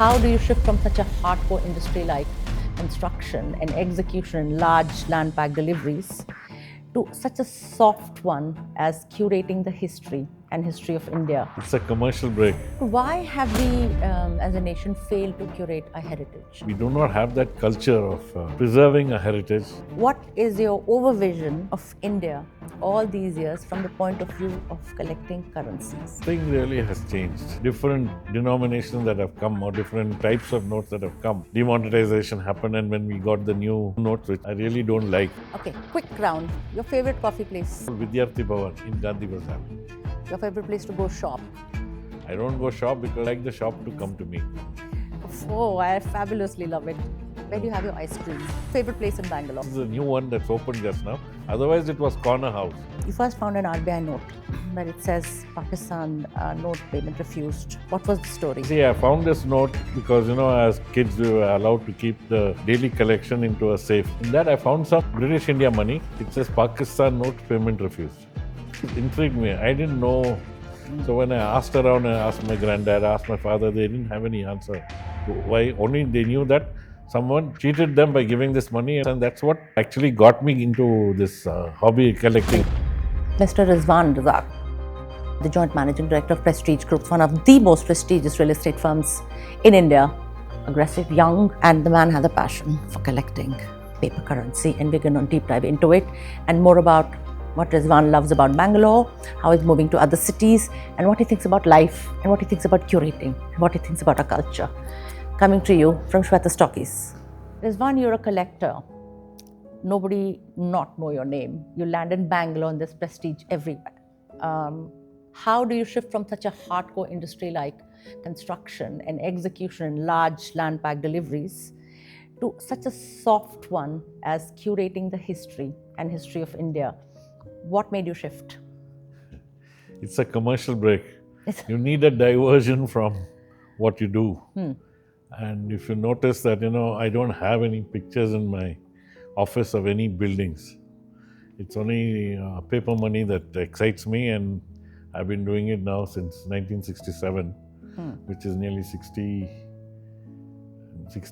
How do you shift from such a hardcore industry like construction and execution and large land pack deliveries to such a soft one as curating the history of India? It's a commercial break. Why have we, as a nation, failed to curate our heritage? We do not have that culture of preserving a heritage. What is your overvision of India all these years from the point of view of collecting currencies? Thing really has changed. Different denominations that have come, or different types of notes that have come. Demonetization happened, and when we got the new notes, which I really don't like. Okay, quick round. Your favorite coffee place? Vidyarthi Bhavan in Gandhi Bazaar. Your favorite place to go shop? I don't go shop because I like the shop to come to me. Oh, I fabulously love it. Where do you have your ice cream? Favorite place in Bangalore? This is a new one that's opened just now. Otherwise, it was Corner House. You first found an RBI note where it says Pakistan note payment refused. What was the story? See, I found this note because, as kids, we were allowed to keep the daily collection into a safe. In that, I found some British India money. It says Pakistan note payment refused. It intrigued me. I didn't know. So when I asked around, I asked my granddad, I asked my father, they didn't have any answer. Why? Only they knew that someone cheated them by giving this money, and that's what actually got me into this hobby collecting. Mr. Rezwan Razack, the Joint Managing Director of Prestige Group, one of the most prestigious real estate firms in India. Aggressive, young, and the man has a passion for collecting paper currency, and we're going to deep dive into it and more about what Rezwan loves about Bangalore, how he's moving to other cities, and what he thinks about life, and what he thinks about curating, and what he thinks about our culture. Coming to you from Quietest. Rezwan, you're a collector. Nobody not know your name. You land in Bangalore and there's prestige everywhere. How do you shift from such a hardcore industry like construction and execution and large land pack deliveries to such a soft one as curating the history of India? What made you shift? It's a commercial break. You need a diversion from what you do. And if you notice that, I don't have any pictures in my office of any buildings. It's only paper money that excites me, and I've been doing it now since 1967, which is nearly 60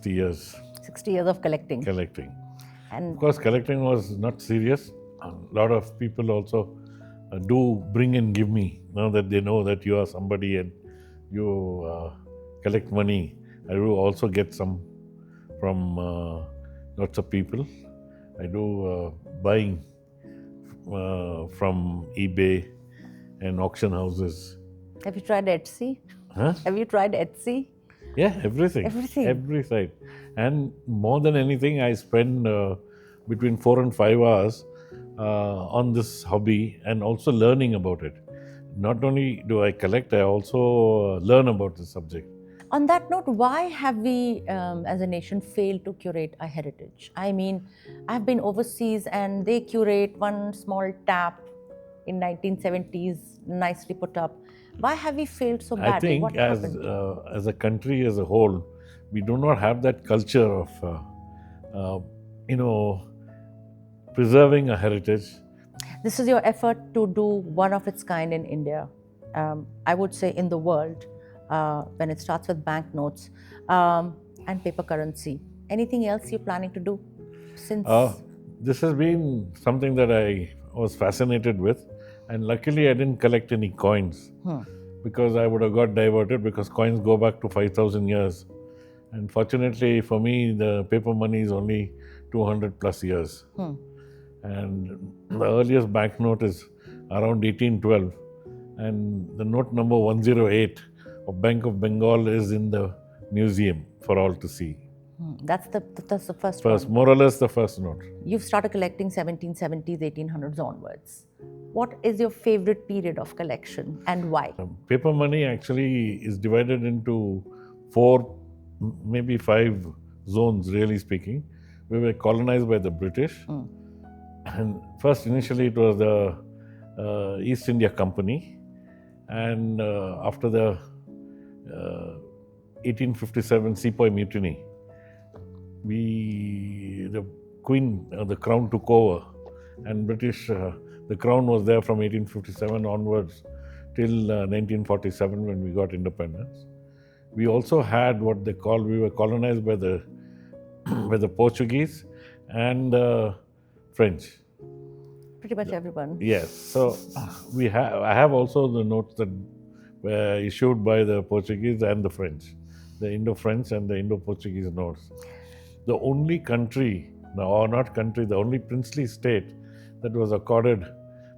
years. 60 years of collecting. And of course, collecting was not serious. A lot of people also do bring and give me, now that they know that you are somebody and you collect money. I do also get some from lots of people. I do buying from eBay and auction houses. Have you tried Etsy? Huh? Have you tried Etsy? Yeah, everything. Every side. And more than anything, I spend between 4 and 5 hours on this hobby and also learning about it. Not only do I collect, I also learn about the subject. On that note, why have we as a nation failed to curate our heritage? I mean, I've been overseas and they curate one small tap in 1970s, nicely put up. Why have we failed so badly? I think what as a country as a whole, we do not have that culture of, preserving a heritage. This is your effort to do one of its kind in India, I would say in the world, when it starts with banknotes and paper currency. Anything else you're planning to do since? This has been something that I was fascinated with, and luckily I didn't collect any coins because I would have got diverted, because coins go back to 5,000 years. And fortunately for me, the paper money is only 200 plus years. And the earliest banknote is around 1812, and the note number 108 of Bank of Bengal is in the museum for all to see. That's the first one. More or less the first note. You've started collecting 1770s, 1800s onwards. What is your favorite period of collection and why? Paper money actually is divided into 4, maybe 5 zones, really speaking. We were colonized by the British. And first, initially, it was the East India Company. And after the 1857 Sepoy Mutiny, the Queen, the Crown took over, and British, the Crown was there from 1857 onwards till 1947 when we got independence. we also had what they call, we were colonized by the by the Portuguese and French. Pretty much everyone. Yes. So I have also the notes that were issued by the Portuguese and the French, the Indo-French and the Indo-Portuguese notes. The only country, no, or not country, the only princely state that was accorded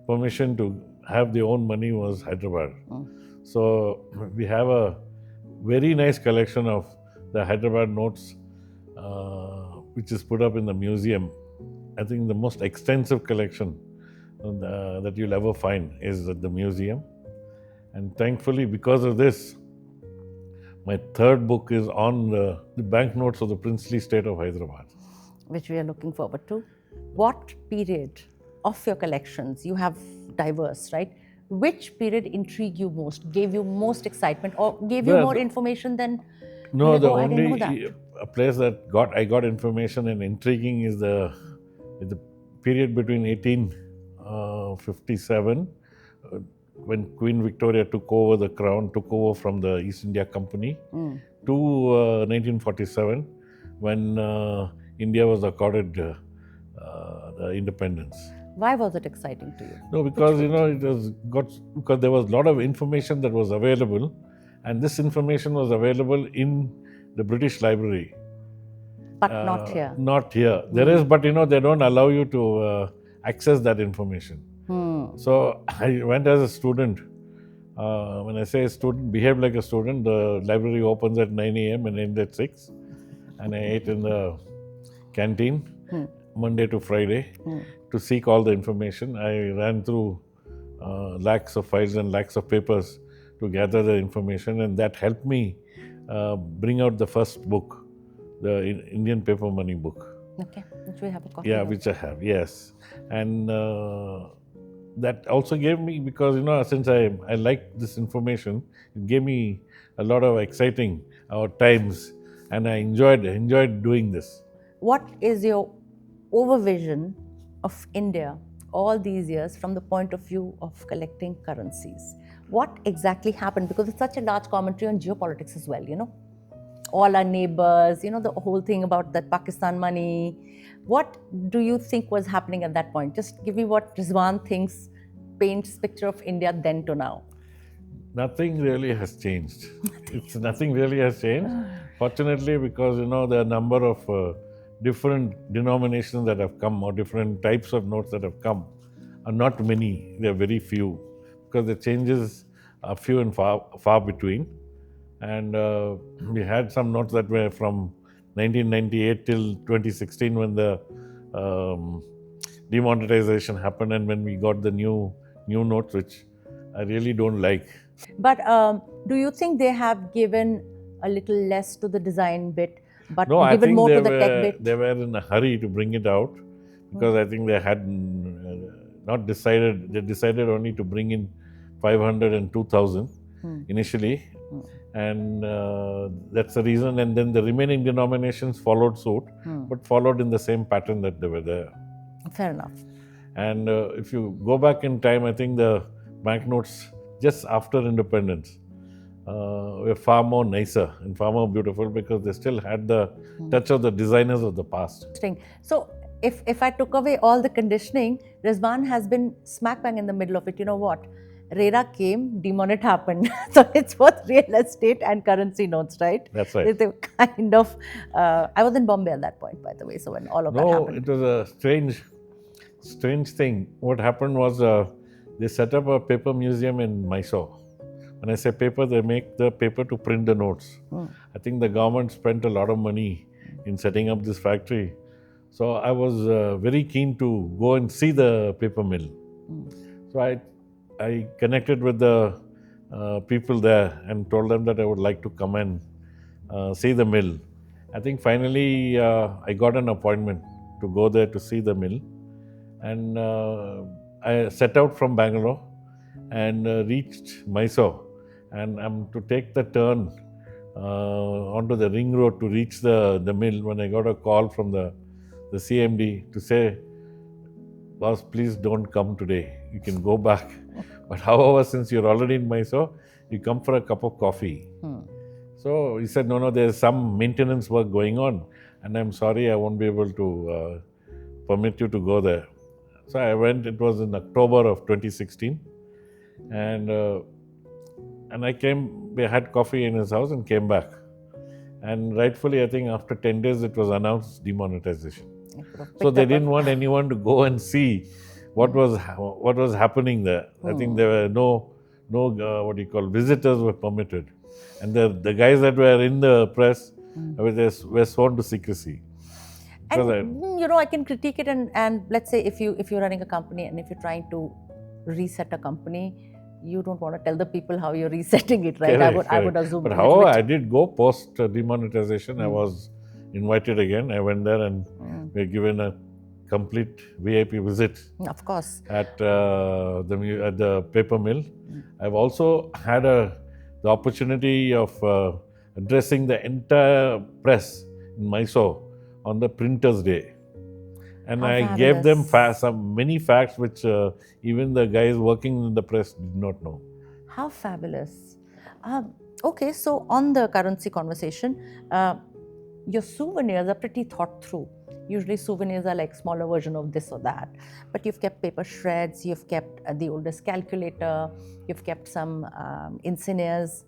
permission to have their own money was Hyderabad. So we have a very nice collection of the Hyderabad notes, which is put up in the museum. I think the most extensive collection that you'll ever find is at the museum. And thankfully, because of this, my third book is on the banknotes of the princely state of Hyderabad. Which we are looking forward to. What period of your collections, you have diverse, right? Which period intrigued you most, gave you most excitement, or gave you more information than? No, like, the I didn't know only that. a place that I got information and intriguing is the period between 1857 when Queen Victoria took over the crown, took over from the East India Company, to 1947 when India was accorded the independence. Why was it exciting to you? No, because because there was a lot of information that was available, and this information was available in the British Library. But not here. Not here. There is, but they don't allow you to access that information. So I went as a student. When I say student, behave like a student. The library opens at 9 a.m. and ends at 6. And I ate in the canteen Monday to Friday to seek all the information. I ran through lakhs of files and lakhs of papers to gather the information, and that helped me bring out the first book, the Indian paper money book. Okay, which we have a copy Yeah, of. which I have, yes. And that also gave me, because since I liked this information, it gave me a lot of exciting times, and I enjoyed doing this. What is your overvision of India all these years from the point of view of collecting currencies? What exactly happened? Because it's such a large commentary on geopolitics as well, all our neighbors, the whole thing about that Pakistan money. What do you think was happening at that point? Just give me what Rezwan thinks paints picture of India then to now. Nothing really has changed. Nothing really has changed. Fortunately, because there are a number of different denominations that have come, or different types of notes that have come, are not many. They are very few, because the changes are few and far between. And we had some notes that were from 1998 till 2016 when the demonetization happened, and when we got the new notes, which I really don't like. But do you think they have given a little less to the design bit, but given more to the tech bit? They were in a hurry to bring it out, because I think they had not decided. They decided only to bring in 500 and 2,000 initially. And that's the reason. And then the remaining denominations followed suit, but followed in the same pattern that they were there. Fair enough. And if you go back in time, I think the banknotes just after independence were far more nicer and far more beautiful, because they still had the touch of the designers of the past. Interesting. So if I took away all the conditioning, Rezwan has been smack bang in the middle of it. You know what? RERA came, demonet happened. So it's both real estate and currency notes, right? That's right. It's a kind of, I was in Bombay at that point, by the way, so when all of that happened. No, it was a strange thing. What happened was they set up a paper museum in Mysore. When I say paper, they make the paper to print the notes. I think the government spent a lot of money in setting up this factory. So I was very keen to go and see the paper mill. So I connected with the people there and told them that I would like to come and see the mill. I think finally I got an appointment to go there to see the mill. And I set out from Bangalore and reached Mysore. And I'm to take the turn onto the ring road to reach the mill, when I got a call from the CMD to say, "Boss, please don't come today. You can go back. But however, since you're already in Mysore, you come for a cup of coffee." So he said, no, there's some maintenance work going on, and I'm sorry, I won't be able to permit you to go there. So I went. It was in October of 2016, and I came. We had coffee in his house and came back. And rightfully, I think after 10 days, it was announced demonetization. So they didn't want anyone to go and see what was happening there. I think there were no visitors were permitted, and the guys that were in the press were sworn to secrecy. And I can critique it, and let's say if you're running a company and if you're trying to reset a company, you don't want to tell the people how you're resetting it, right? Correct. I would assume. But however, I did go post demonetization. I was invited again. I went there and we were given a complete VIP visit. Of course. At the paper mill. I've also had the opportunity of addressing the entire press in Mysore on the Printers' Day. And I gave them many facts which even the guys working in the press did not know. How fabulous. Okay, so on the currency conversation, your souvenirs are pretty thought through. Usually souvenirs are like smaller version of this or that. But you've kept paper shreds, you've kept the oldest calculator, you've kept some insignias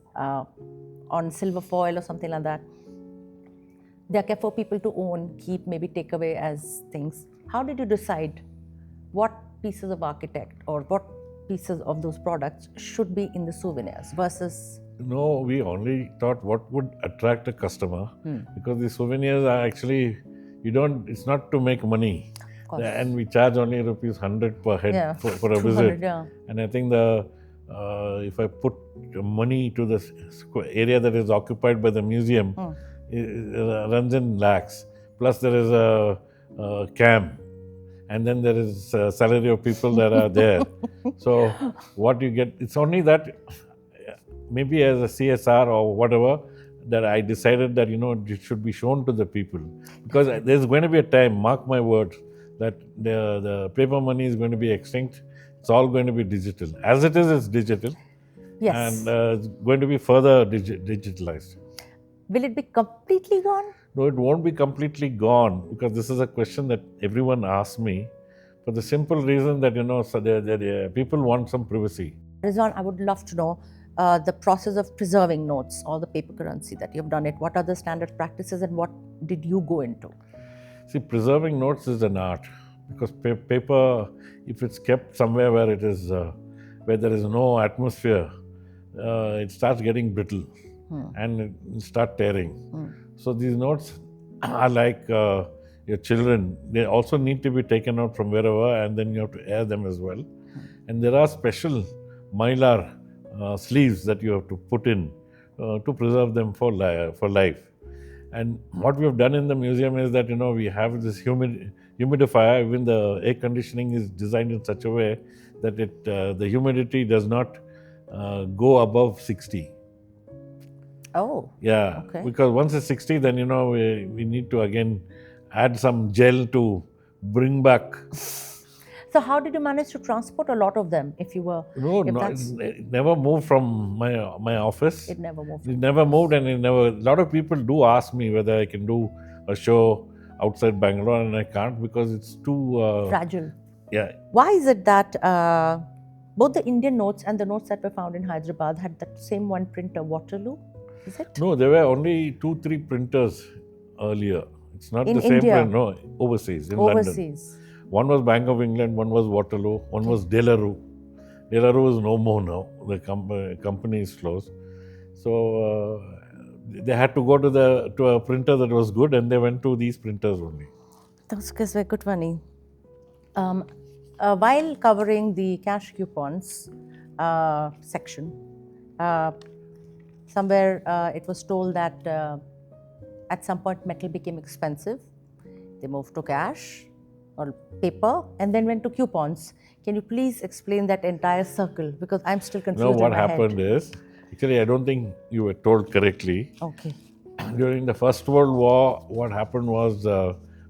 on silver foil or something like that. They're kept for people to own, keep, maybe take away as things. How did you decide what pieces of architect or what pieces of those products should be in the souvenirs versus? No, we only thought what would attract a customer because the souvenirs are actually, it's not to make money. And we charge only rupees 100 per head for a visit. Yeah. And I think if I put money to the area that is occupied by the museum, it runs in lakhs. Plus there is a cam, and then there is a salary of people that are there. So what you get, it's only that maybe as a CSR or whatever, that I decided that, it should be shown to the people. Because there's going to be a time, mark my words, that the paper money is going to be extinct. It's all going to be digital. As it is, it's digital. Yes. And it's going to be further digitalized. Will it be completely gone? No, it won't be completely gone, because this is a question that everyone asks me for the simple reason that, so people want some privacy. Rezwan, I would love to know the process of preserving notes, all the paper currency that you've done it. What are the standard practices and what did you go into? See, preserving notes is an art, because paper, if it's kept somewhere where it is, where there is no atmosphere, it starts getting brittle and it start tearing. So these notes are like your children. They also need to be taken out from wherever, and then you have to air them as well. And there are special mylar sleeves that you have to put in to preserve them for life. And what we have done in the museum is that, we have this humidifier. Even the air conditioning is designed in such a way that the humidity does not go above 60. Oh. Yeah. Okay. Because once it's 60, then, we need to again add some gel to bring back. So how did you manage to transport a lot of them if you were... It never moved from my office. It never moved. It never moved, and a lot of people do ask me whether I can do a show outside Bangalore, and I can't because it's too... fragile. Yeah. Why is it that both the Indian notes and the notes that were found in Hyderabad had that same one printer, Waterloo? Is it? No, there were only 2-3 printers earlier. It's not in the same India? print. No, overseas, in London. One was Bank of England, one was Waterloo, one was De La Rue. De La Rue is no more now. The company is closed. So they had to go to a printer that was good, and they went to these printers only. Those guys were good funny. While covering the cash coupons section, somewhere it was told that at some point metal became expensive. They moved to cash or paper and then went to coupons. Can you please explain that entire circle? Because I'm still confused. No, what happened is, actually, I don't think you were told correctly. Okay. During the First World War, what happened was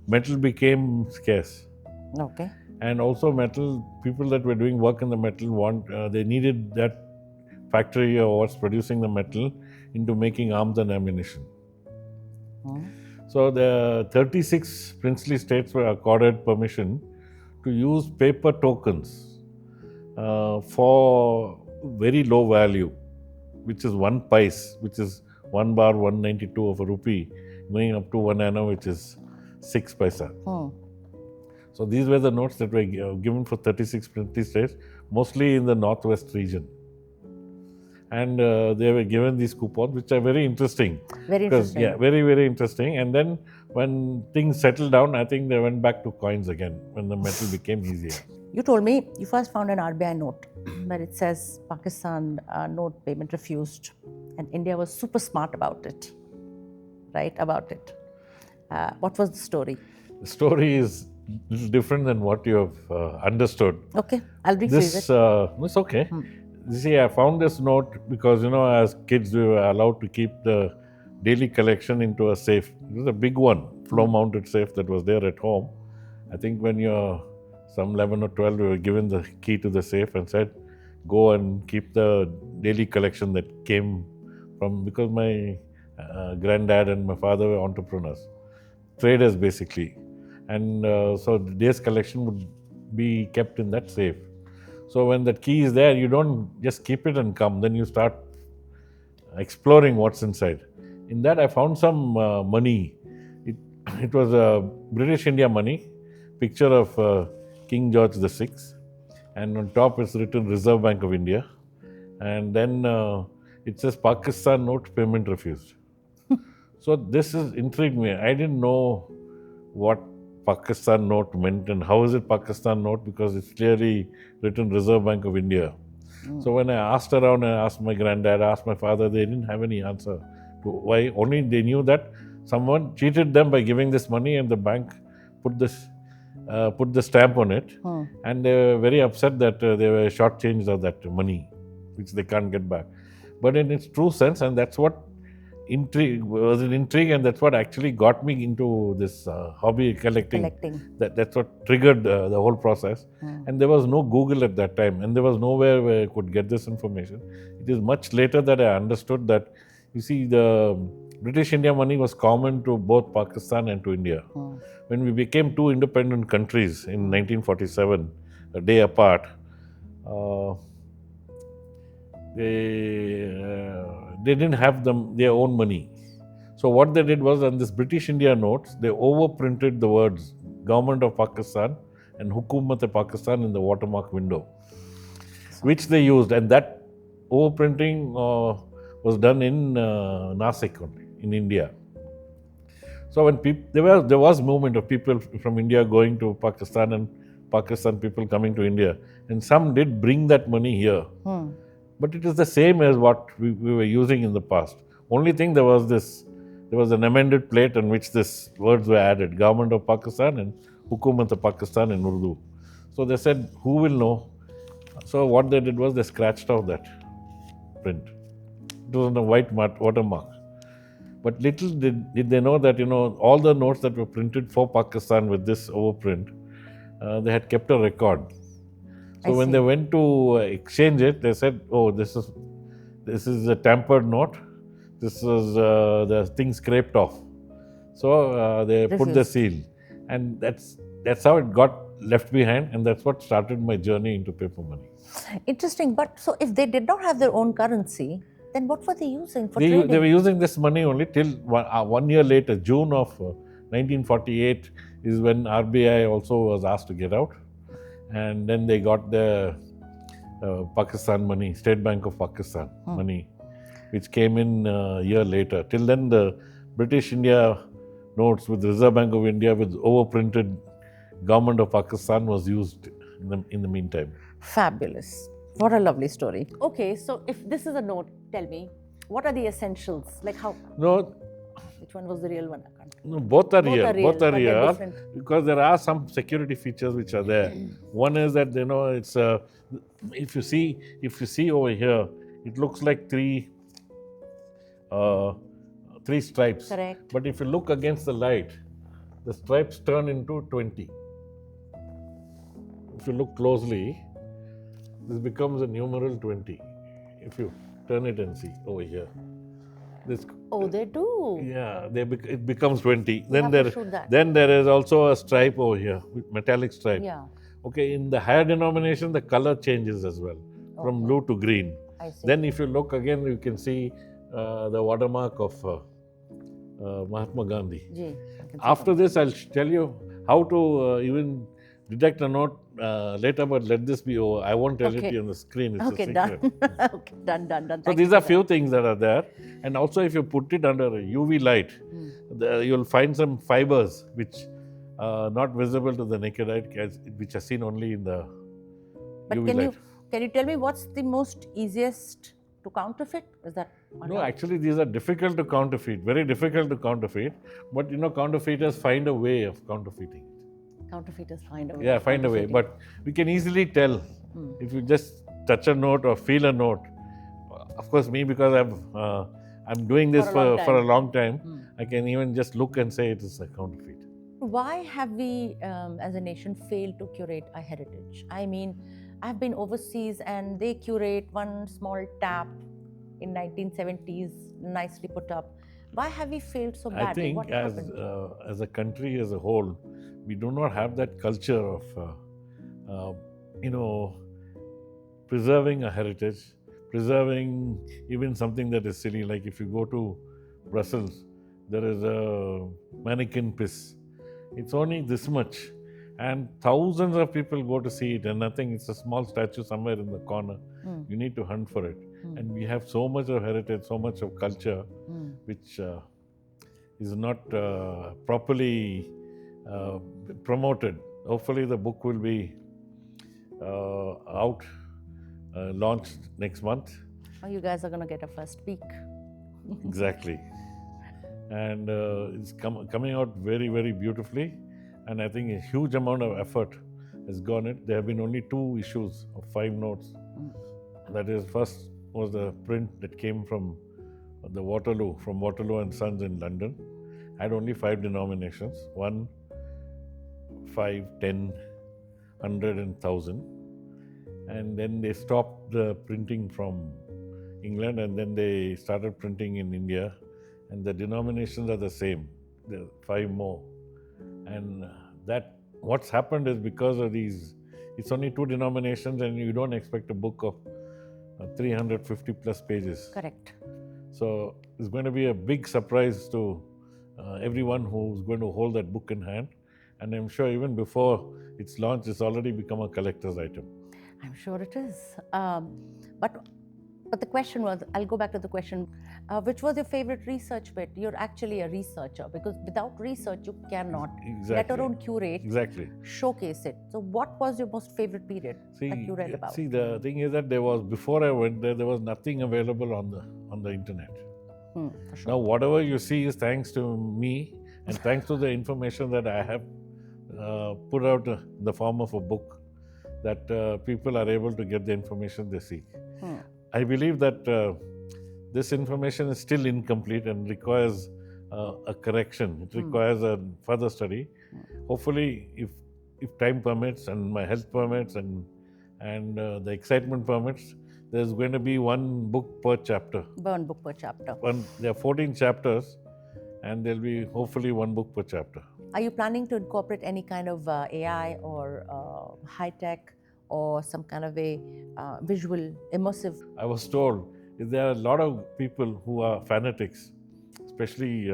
metal became scarce. Okay. And also people that were doing work in the metal they needed that factory or what's producing the metal into making arms and ammunition. So the 36 princely states were accorded permission to use paper tokens for very low value, which is 1 pice, which is 1 bar 192 of a rupee, going up to 1 anna, which is 6 paisa. So these were the notes that were given for 36 princely states, mostly in the northwest region. And they were given these coupons, which are very interesting. Very interesting. Yeah, very, very interesting. And then when things settled down, I think they went back to coins again when the metal became easier. You told me you first found an RBI note where it says Pakistan note payment refused, and India was super smart about it, right? About it. What was the story? The story is a little different than what you have understood. Okay, I'll rephrase it. It's okay. You see, I found this note because, as kids, we were allowed to keep the daily collection into a safe. It was a big one, floor-mounted safe that was there at home. I think when you're some 11 or 12, we were given the key to the safe and said, go and keep the daily collection that came from, because my granddad and my father were entrepreneurs, traders basically. And so the day's collection would be kept in that safe. So when that key is there, you don't just keep it and come. Then you start exploring what's inside. In that, I found some money. It was British India money, picture of King George VI. And on top it's written Reserve Bank of India. And then it says Pakistan note payment refused. So this is intrigued me. I didn't know what Pakistan note meant and how is it Pakistan note, because it's clearly written Reserve Bank of India. So when I asked around and asked my granddad, asked my father, they didn't have any answer to why. Only they knew that someone cheated them by giving this money and the bank put the stamp on it, and they were very upset that they were shortchanged of that money, which they can't get back. But in its true sense, and that's what was an intrigue, and that's what actually got me into this hobby collecting. That's what triggered the whole process. And there was no Google at that time, and there was nowhere where I could get this information. It is much later that I understood that, you see, the British India money was common to both Pakistan and to India. When we became two independent countries in 1947, a day apart, they didn't have their own money. So what they did was, on this British India notes, they overprinted the words Government of Pakistan and Hukumat-e-Pakistan in the watermark window, which they used. And that overprinting was done in Nasik, in India. So when there was movement of people from India going to Pakistan and Pakistan people coming to India, and some did bring that money here. But it is the same as what we were using in the past. Only thing, there was an amended plate on which these words were added, Government of Pakistan and Hukumat of Pakistan in Urdu. So they said, who will know? So what they did was they scratched off that print. It was on a white watermark. But little did they know that, all the notes that were printed for Pakistan with this overprint, they had kept a record. So when they went to exchange it, they said, "Oh, this is a tampered note. This was the thing scraped off." So they put the seal, and that's how it got left behind, and that's what started my journey into paper money. Interesting. But so if they did not have their own currency, then what were they using for trading? They were using this money only till 1 year later, June of 1948, is when RBI also was asked to get out. And then they got the Pakistan money, State Bank of Pakistan money, which came in a year later. Till then, the British India notes with Reserve Bank of India with overprinted Government of Pakistan was used in the meantime. Fabulous. What a lovely story. Okay, so if this is a note, tell me, what are the essentials? Like how? No. Which one was the real one? I can't. No, both are real. Both are real, because there are some security features which are there. One is that, it's if you see over here, it looks like three stripes. Correct. But if you look against the light, the stripes turn into 20. If you look closely, this becomes a numeral 20. If you turn it and see over here. This, Oh, they do. yeah, it becomes 20. We have to shoot that. Then there is also a stripe over here, metallic stripe. Yeah. Okay, in the higher denomination, the color changes as well, from Okay. blue to green. I see. Then if you look again, you can see the watermark of Mahatma Gandhi. Ji, I can see After this, I'll tell you how to even detect a note later, but let this be over. I won't tell it Okay. to you on the screen. It's Okay, a done. secret. Okay, done. So Thank these you are for few things that are there. And also if you put it under a UV light, you'll find some fibers which are not visible to the naked eye, which are seen only in the But UV light. can you tell me what's the most easiest to counterfeit? Is that No, actually these are difficult to counterfeit, very difficult to counterfeit. But counterfeiters find a way of counterfeiting it. counterfeiters find a way? Yeah, of find a way. counterfeiting? But we can easily tell if you just touch a note or feel a note. Of course, me, because I'm doing this for a long time, I can even just look and say it is a counterfeit. Why have we, as a nation, failed to curate our heritage? I mean, I've been overseas and they curate one small tap in 1970s, nicely put up. Why have we failed so badly? I think What happened? as a country as a whole, we do not have that culture of preserving a heritage, preserving even something that is silly. Like if you go to Brussels, there is a mannequin piece. It's only this much, and thousands of people go to see it, and nothing. It's a small statue somewhere in the corner. You need to hunt for it. And we have so much of heritage, so much of culture, which is not properly promoted. Hopefully, the book will be launched next month. Oh, you guys are going to get a first peek. Exactly. And it's coming out very, very beautifully. And I think a huge amount of effort has gone in. There have been only 2 issues of 5 notes. That is, first was the print that came from Waterloo and Sons in London. Had only 5 denominations: 1, 5, 10, 100 and 1000. And then they stopped the printing from England, and then they started printing in India. And the denominations are the same. There are 5 more. And that what's happened is because of these, it's only 2 denominations, and you don't expect a book of 350 plus pages. Correct. So it's going to be a big surprise to everyone who's going to hold that book in hand. And I'm sure even before it's launched, it's already become a collector's item. I'm sure it is. But the question was, I'll go back to the question, which was your favorite research bit? You're actually a researcher, because without research, you cannot, let alone curate, showcase it. So what was your most favorite period that you read about? See, the thing is that before I went there was nothing available on the internet. For sure. Now, whatever you see is thanks to me and thanks to the information that I have put out in the form of a book, that people are able to get the information they seek. I believe that this information is still incomplete and requires a correction. It requires a further study. Hopefully, if time permits and my health permits and the excitement permits, there's going to be 1 book per chapter. One book per chapter. There are 14 chapters, and there'll be hopefully 1 book per chapter. Are you planning to incorporate any kind of AI or high tech, or some kind of a visual, immersive? I was told there are a lot of people who are fanatics, especially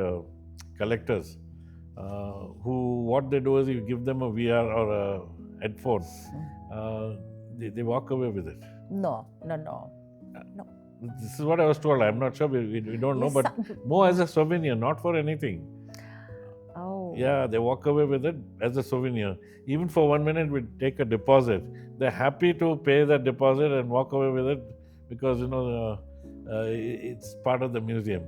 collectors, who what they do is you give them a VR or a headphone, they walk away with it. No. This is what I was told. I'm not sure. We don't know, but more as a souvenir, not for anything. Oh. Yeah, they walk away with it as a souvenir. Even for 1 minute, we take a deposit. They're happy to pay that deposit and walk away with it because, it's part of the museum.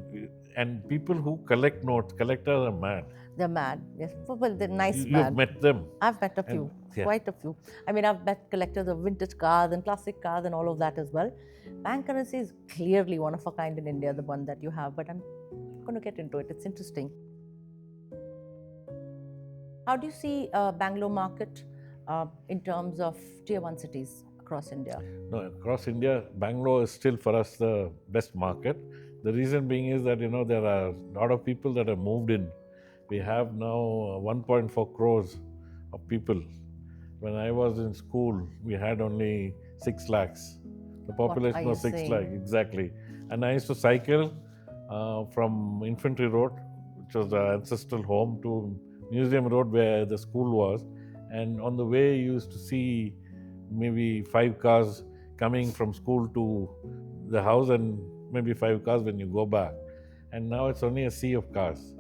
And people who collect notes, collectors are mad. They're mad. Yes. Well, they're nice mad. You've met them. I've met a few, quite a few. I mean, I've met collectors of vintage cars and classic cars and all of that as well. Bank currency is clearly one of a kind in India, the one that you have, but I'm going to get into it. It's interesting. How do you see Bangalore market in terms of tier 1 cities across India? No, across India, Bangalore is still for us the best market. The reason being is that, there are a lot of people that have moved in. We have now 1.4 crores of people. When I was in school, we had only 6 lakhs. The population was 6 lakh, exactly. And I used to cycle from Infantry Road, which was the ancestral home, to Museum Road where the school was. And on the way, you used to see maybe 5 cars coming from school to the house, and maybe 5 cars when you go back. And now it's only a sea of cars.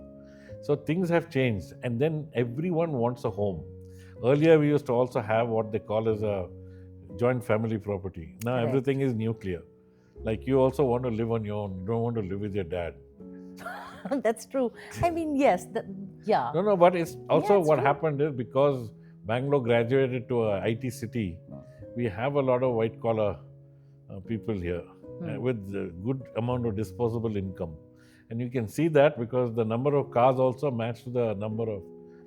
So things have changed, and then everyone wants a home. Earlier, we used to also have what they call as a joint family property. Now Correct. everything is nuclear. Like, you also want to live on your own. You don't want to live with your dad. That's true. I mean, yes, yeah. No, but it's also it's what true. happened is, because Bangalore graduated to a IT city, we have a lot of white collar people here with a good amount of disposable income. And you can see that because the number of cars also match to the number of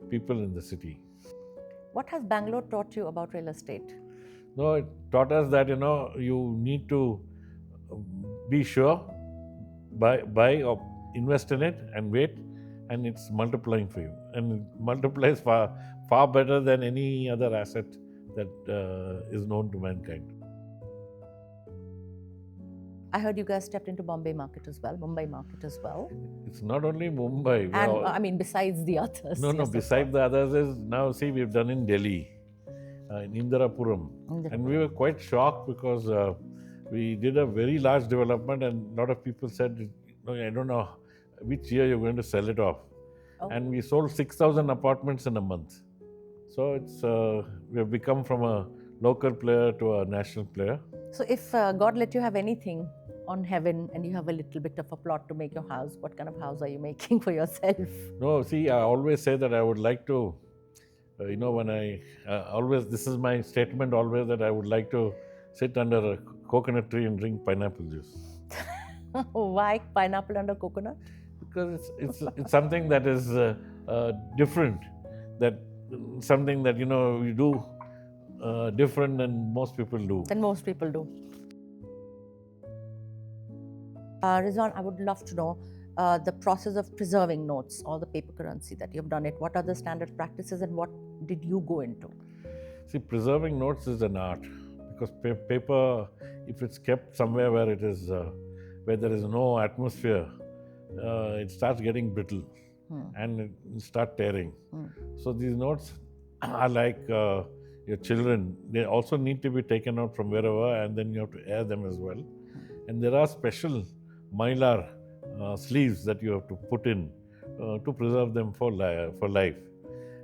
people in the city. What has Bangalore taught you about real estate? No, it taught us that, you need to be sure, buy or invest in it and wait, and it's multiplying for you. And it multiplies far better than any other asset that is known to mankind. I heard you guys stepped into Mumbai market as well. It's not only Mumbai. And I mean, besides the others. No, yes, besides the others is, now see, we've done in Delhi, in Indirapuram. And we were quite shocked because we did a very large development, and a lot of people said, I don't know which year you're going to sell it off. Oh. And we sold 6,000 apartments in a month. So we have become from a local player to a national player. So if God let you have anything on heaven and you have a little bit of a plot to make your house, what kind of house are you making for yourself? No, see, I always say that I would like to, when I always, this is my statement always, that I would like to sit under a coconut tree and drink pineapple juice. Why pineapple under coconut? Because it's something that is different, that something that, we do different than most people do. Rezwan, I would love to know the process of preserving notes, all the paper currency that you've done it. What are the standard practices and what did you go into? See, preserving notes is an art, because paper, if it's kept somewhere where it is, where there is no atmosphere, it starts getting brittle and it start tearing. So these notes are like your children. They also need to be taken out from wherever, and then you have to air them as well. And there are special mylar sleeves that you have to put in to preserve them for life.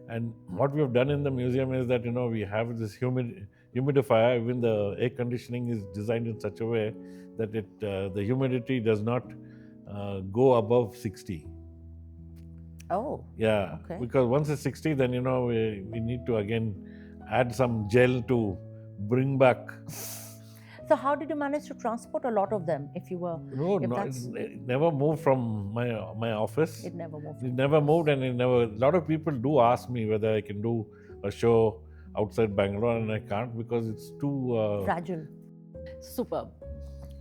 And what we have done in the museum is that, we have this humidifier. Even the air conditioning is designed in such a way that the humidity does not go above 60. Oh. Yeah. Okay. Because once it's 60, then, we need to again add some gel to bring back. So how did you manage to transport a lot of them if you were... It never moved from my office. It never moved. It never moved, and a lot of people do ask me whether I can do a show outside Bangalore, and I can't because it's too... fragile. Superb.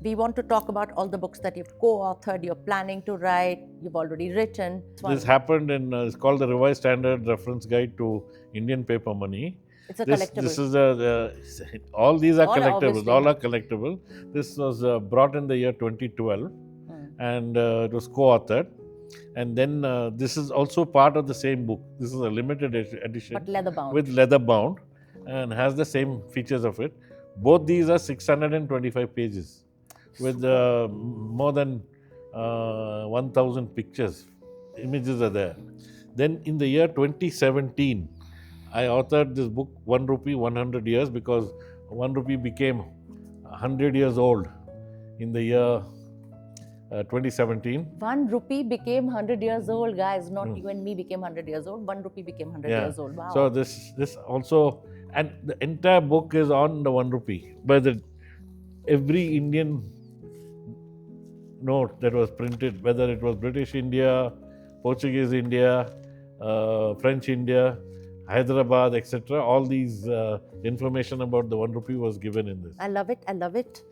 We want to talk about all the books that you've co-authored, you're planning to write, you've already written. This happened in, it's called the Revised Standard Reference Guide to Indian Paper Money. It's a collectible. This is all these are collectibles. All are collectible. This was brought in the year 2012, and it was co-authored. And then this is also part of the same book. This is a limited edition, but leather bound. With leather bound, and has the same features of it. Both these are 625 pages, with more than 1,000 pictures. Images are there. Then in the year 2017. I authored this book, 1 rupee, 100 years, because 1 rupee became 100 years old in the year 2017. 1 rupee became 100 years old, guys. Not you and me became 100 years old. 1 rupee became 100 years old. Wow. So this also, and the entire book is on the 1 rupee. But every Indian note that was printed, whether it was British India, Portuguese India, French India, Hyderabad, etc. All these information about the 1 rupee was given in this. I love it.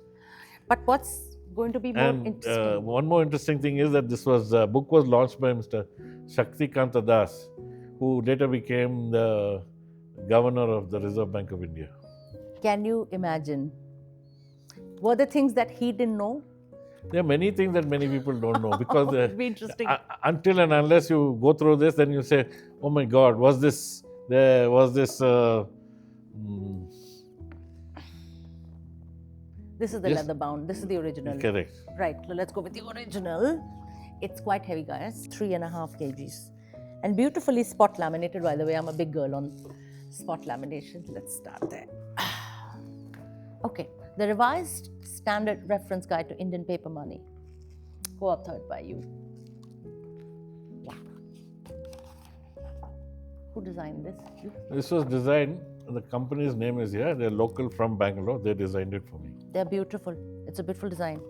But what's going to be more interesting. One more interesting thing is that this book was launched by Mr. Shaktikanta Das, who later became the governor of the Reserve Bank of India. Can you imagine? Were there things that he didn't know? There are many things that many people don't know because It'd be interesting. Until and unless you go through this, then you say, "Oh my God, was this there? Was this?" This is the Yes. leather bound. This is the original. Correct. Right. Let's go with the original. It's quite heavy, guys. 3.5 kgs, and beautifully spot laminated. By the way, I'm a big girl on spot lamination. Let's start there. Okay. The revised standard reference guide to Indian paper money, co-authored by you. Yeah. Who designed this? You? This was designed. The company's name is here. They're local from Bangalore. They designed it for me. They're beautiful. It's a beautiful design.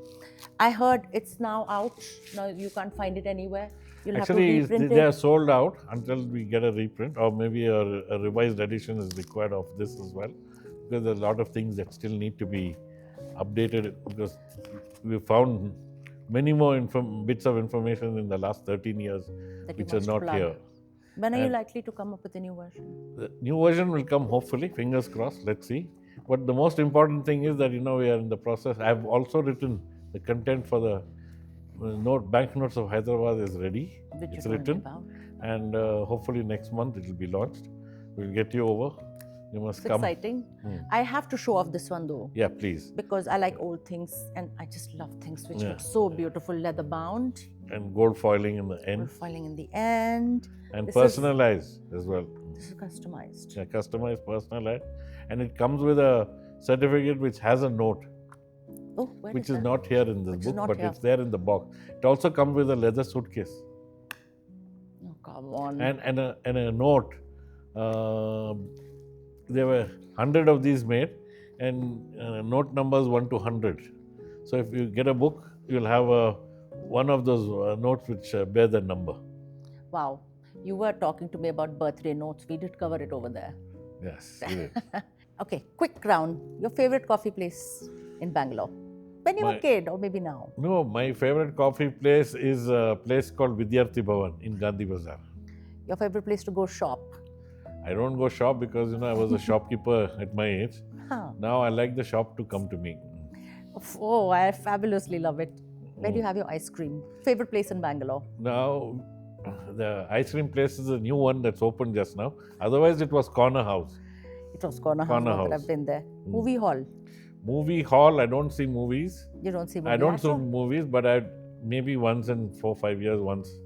I heard it's now out. Now you can't find it anywhere. You'll Actually, have to reprint they are it. sold out until we get a reprint, or maybe a revised edition is required of this as well, because there are a lot of things that still need to be updated, because we found many more bits of information in the last 13 years That you which are must not plug. here. When are you And- likely to come up with a new version? The new version will come hopefully, fingers crossed, let's see. But the most important thing is that, we are in the process. I've also written the content for the Banknotes of Hyderabad is ready. Which It's you told me written. about. And hopefully next month it will be launched. We'll get you over. You must It's come. exciting. I have to show off this one though, Yeah, please. because I like old things and I just love things which Yeah. look so beautiful. Leather bound, And gold foiling in the gold end. foiling in the end. And This is- personalized as well. This is customized. Yeah, customized, personalized. And it comes with a certificate which has a note, Oh, where which is is that? not here in this Which is book, not but here. it's there in the box. It also comes with a leather suitcase. Oh, come on. And a note. There were 100 of these made, and note numbers 1 to 100. So if you get a book, you'll have one of those notes which bear the number. Wow. You were talking to me about birthday notes. We did cover it over there. Yes, you did. Okay, quick round. Your favorite coffee place in Bangalore? When you were a My- kid, or maybe now? No, my favorite coffee place is a place called Vidyarthi Bhavan in Gandhi Bazaar. Your favorite place to go shop? I don't go shop because I was a shopkeeper at my age. Huh. Now I like the shop to come to me. Oh, I fabulously love it. Where do you have your ice cream? Favorite place in Bangalore? Now the ice cream place is a new one that's opened just now. Otherwise it was Corner House. It was Corner House. Corner not that House. I've been there. Movie hall. Movie hall, I don't see movies. You don't see movie. I don't see hall? movies, but I maybe once in 4-5 years once.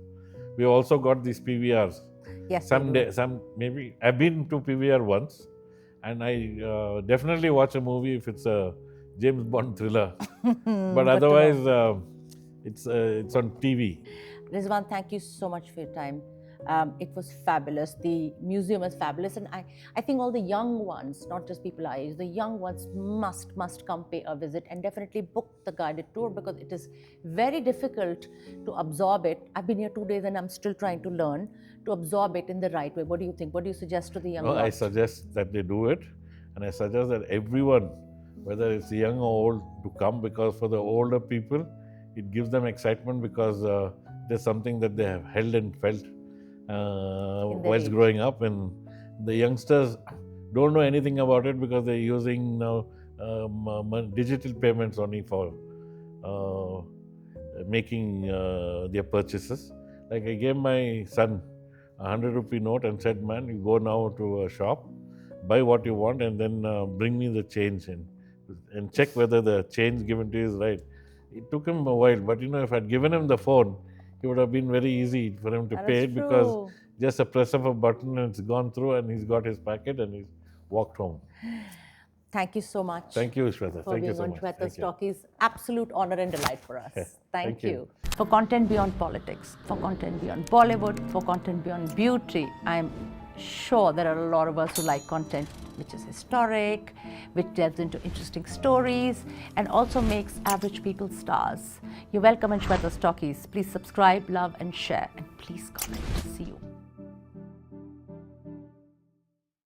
We also got these PVRs. Yes. Someday, maybe I've been to PVR once, and I definitely watch a movie if it's a James Bond thriller. But otherwise, it's on TV. Rezwan, thank you so much for your time. It was fabulous. The museum is fabulous, and I think all the young ones, not just people our age, the young ones must come pay a visit and definitely book the guided tour, because it is very difficult to absorb it. I've been here 2 days and I'm still trying to learn to absorb it in the right way. What do you think? What do you suggest to the young No, I ones? suggest that they do it, and I suggest that everyone, whether it's young or old, to come, because for the older people, it gives them excitement because there's something that they have held and felt whilst age. growing up, and the youngsters don't know anything about it because they're using now digital payments only for making their purchases. Like I gave my son a 100 rupee note and said, "Man, you go now to a shop, buy what you want, and then bring me the change and check whether the change given to you is right." It took him a while, but if I'd given him the phone, it would have been very easy for him to That pay is it, because true. just a press of a button and it's gone through, and he's got his packet and he's walked home. Thank you so much. Thank you, Shweta. For Thank you being so on much. Quietest Thank you. Talkies. Absolute honor and delight for us. Thank Thank you. you. For content beyond politics, for content beyond Bollywood, for content beyond beauty, I'm sure there are a lot of us who like content which is historic, which delves into interesting stories, and also makes average people stars. You're welcome in Quietest Talkies. Please subscribe, love, and share, and please comment. See you.